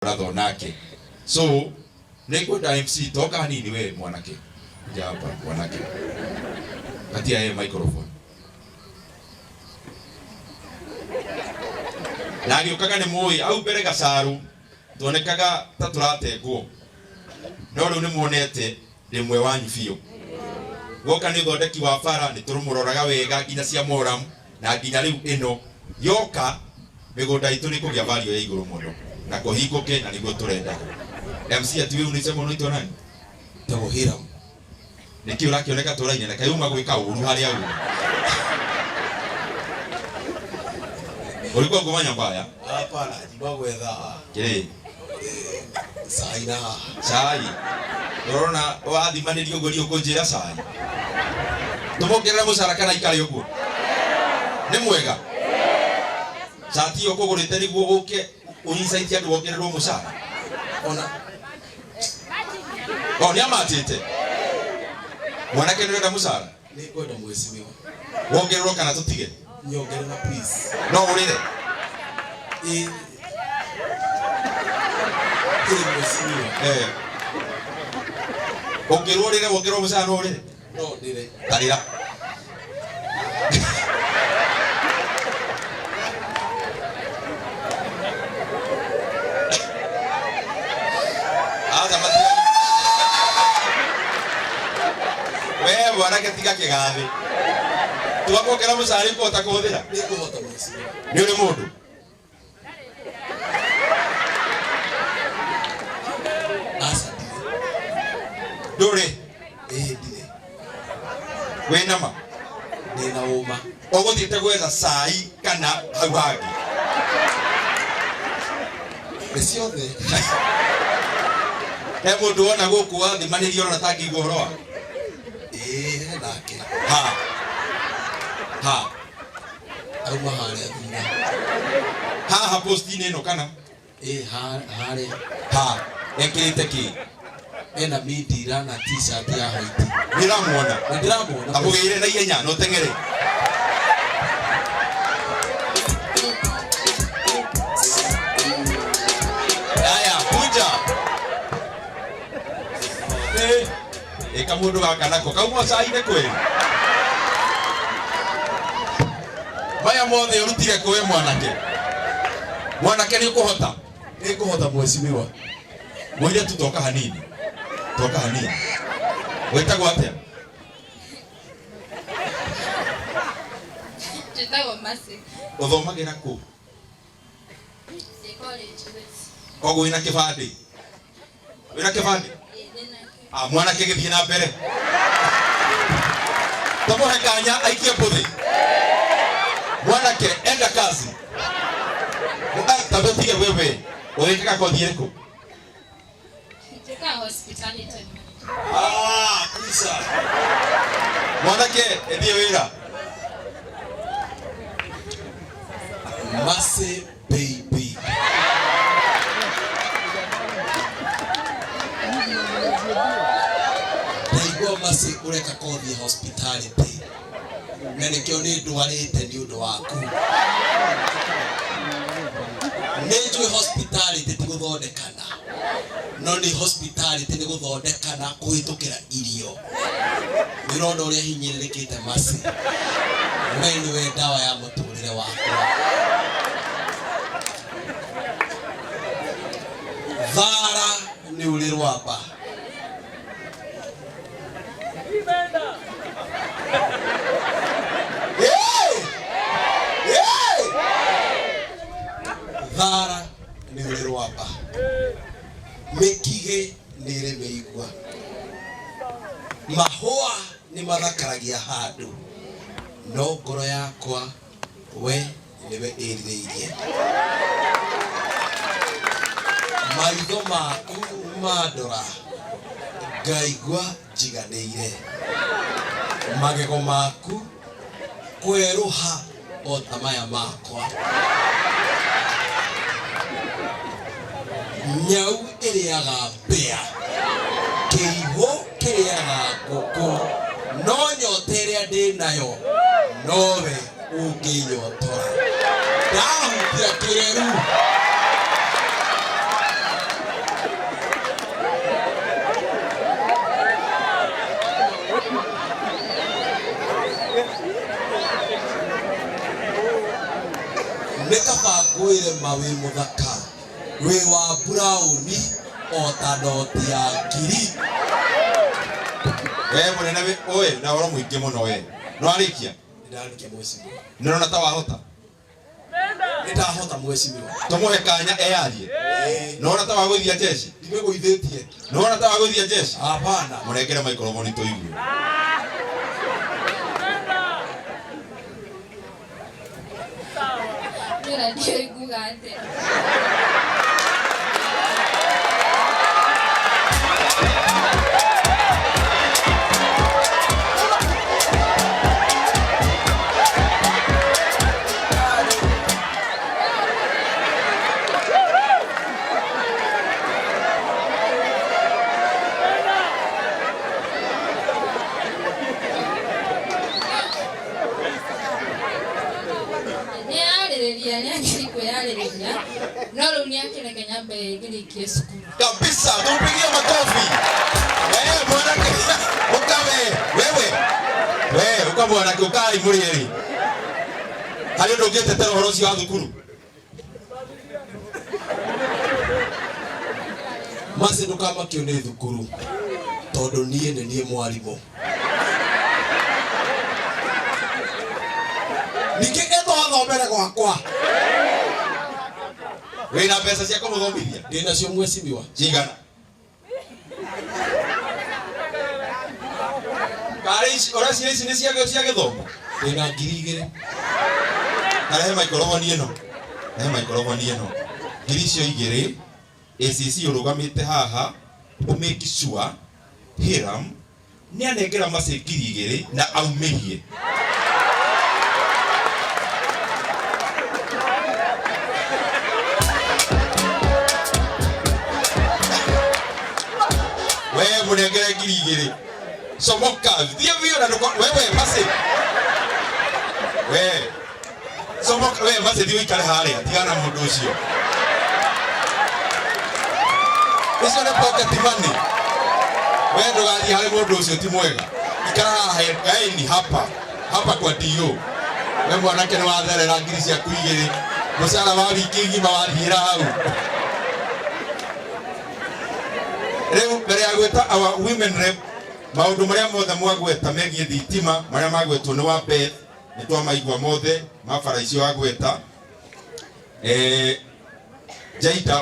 ratho nake. So nĩngwenda MC toka hanini we mwanake. Ja hapa mwanake. Katia yeye microphone. Nagi ukaga nĩ mũi au mbere gacaru tuonekaga ta tũrategwo. No rĩu nĩ muonete ndĩmwe wanyu biũ. Goka nĩ thondeki wa bara nĩ tũrũmũroraga wega nginya cia moramu na nginya rĩu ĩno yoka mĩgũnda itũ nĩ kũgĩa value ya igũrũ mũno na kũhingũke na nĩguo tũrenda. MC atiwe unisema unaitwa nani? Tagohira. Niki urakioneka tũraine na kayuma gwĩka ũru harĩa ũru. Ulikuwa kumanya mbaya? Hapana, jiba gwetha. Kile. Saina. Sai. Corona wathimanĩrio ũgũri ũkũnjĩra sai. Tũmongerera mũcara kana ikare ũguo. Nĩ mwega. Sati ũkũgũrĩte nĩguo ũke ũnyicaitie andũ wongererwo mũcara. Ona. Nĩ amatĩte. Mwanake nĩ wenda mũcara? Nĩ kwenda mwĩcimiwa. Wongererwo kana tũtige? Nyongerera please. No ũrĩre. Mwĩcimiwa. Ongererwo wongererwo mũcara no ũrĩre? No ndĩre. Tarĩra. Wewe mwanake tiga kĩgathĩ. Tugakuongerera mũcara ũkũhota kũhũthĩra? Nĩ kũhota mwĩcimiwa. Nĩ ũrĩ mũndũ? Asa ndũrĩ? ndire. Wĩna ma? Ndĩna ũma. Ũgũthiĩte gwetha cai kana hau hangĩ? Nĩ ciothe. He mũndũ wona gũkũ wathimanĩrio ona tangĩigua ũhoro wa? Nake. Ha. Auma harĩa thina. Haha posti-inĩ ĩno kana? Harĩa. Ha. Ekĩrĩte kĩ? Ena mindira na t-shirt ya white. Ndĩramwona. Ndĩramwona. Amũgĩire na ihenya no teng'ere. Aya, kuja. Eka mũndũ gaka nako kauma cai-inĩ kwĩ? Maya mothe ũrutire kwĩ mwanake? Mwanake nĩ ũkũhota? Nĩ kũhota mwĩcimiwa. Mũirĩtu toka hanini. Toka hanini. Wĩtagwo atĩa? Njĩtagwo Masi. Ũthomagĩra kũ? College. Koguo wĩna kĩbandĩ? Wĩna kĩbandĩ? Mwanake gĩthiĩ na mbere. Tũmũhe kanya aikie mbũthĩ. Mwanake enda kazi. Tabũtige wewe. Ũgĩkaga kothi ĩrĩkũ? Njĩkaga hospitality. Kuisa. Mwanake ethiĩ wĩra. Masi baby. Ndaigua Masi ũreka kothi hospitality. Na nĩkĩo nĩ ndwarĩte nĩ ũndũ waku. Nĩnjũĩ hospitality ti gũthondekana. No nĩ hospitality nĩ gũthondekana kũhĩtũkĩra irio. Nĩũrona ũrĩa hinyĩrĩrĩkĩte Masi. We nĩwe ndawa ya mũtũrĩre wakwa. Thara nĩ ũrĩ rwamba. Thara nĩ ũrĩ rwamba. Mĩkigĩ nĩ ĩrĩ mĩigua. Mahũa nĩ mathakaragia handũ. No ngoro yakwa we nĩwe ĩrirĩirie. Maitho maku mandora ngaigua njiganĩire. Magego maku kwerũha o ta maya makwa. Nyau ĩrĩaga mbĩa. Kĩihũ kĩrĩaga ngũkũ. No nyota ĩrĩa ndĩ nayo nowe ũngĩnyotora. Ndahutia kĩreru. ma wi muthaka wi wa brown o ta noti ya ngiri. Munene we oe na waro muingi muno we no arikia ndarikia mwecimu ndirona ta wahota ndahota mwecimu tumuhe kanya eyarie nona ta waguthia jeshi ndimegũithĩtie nona ta waguthia jeshi hapana munengere microphone tuigue Mira, ndiyo igugate. Noro niake Kenya Mbere ngirikie sukuru. Kabisa, tumpigie makofi. Mwanake ukawe wewe ukamwanake ukai murieri. Hari ndo ngete tero horo cio thukuru. Mase ndukama kio ni thukuru. Tondu nie mwarimu. Niki eto athomere gwakwa. Wina pesa cia kumuthomithia? Ndina cio mwecimiwa. Cigana? Kare ici ora cia ici ni cia githomo. Ndina 2,000. Kare microphone ino. Microphone ino. Ngiri icio 2 ACC urugamite haha umake sure Hiram ni anengera mase ngiri 2 na aumirie. Munengere ngiri 2 somoka thie vio na wewe mase somoka wewe mase thio ikare haria tigana mundu ucio icio ne pocket money wewe ndo gathi hari mundu ucio ti mwega ikara haini hapa kwa dio wewe mwanake ni watherera ngiri cia ku 2 musara wa wiki ngima wathira hau. Leo mbere ya gweta our women rep maundu maria mothe mwagweta megie thitima maria magwetwo ni wa Beth ni twa maigwa mothe mabara icio agweta Jaita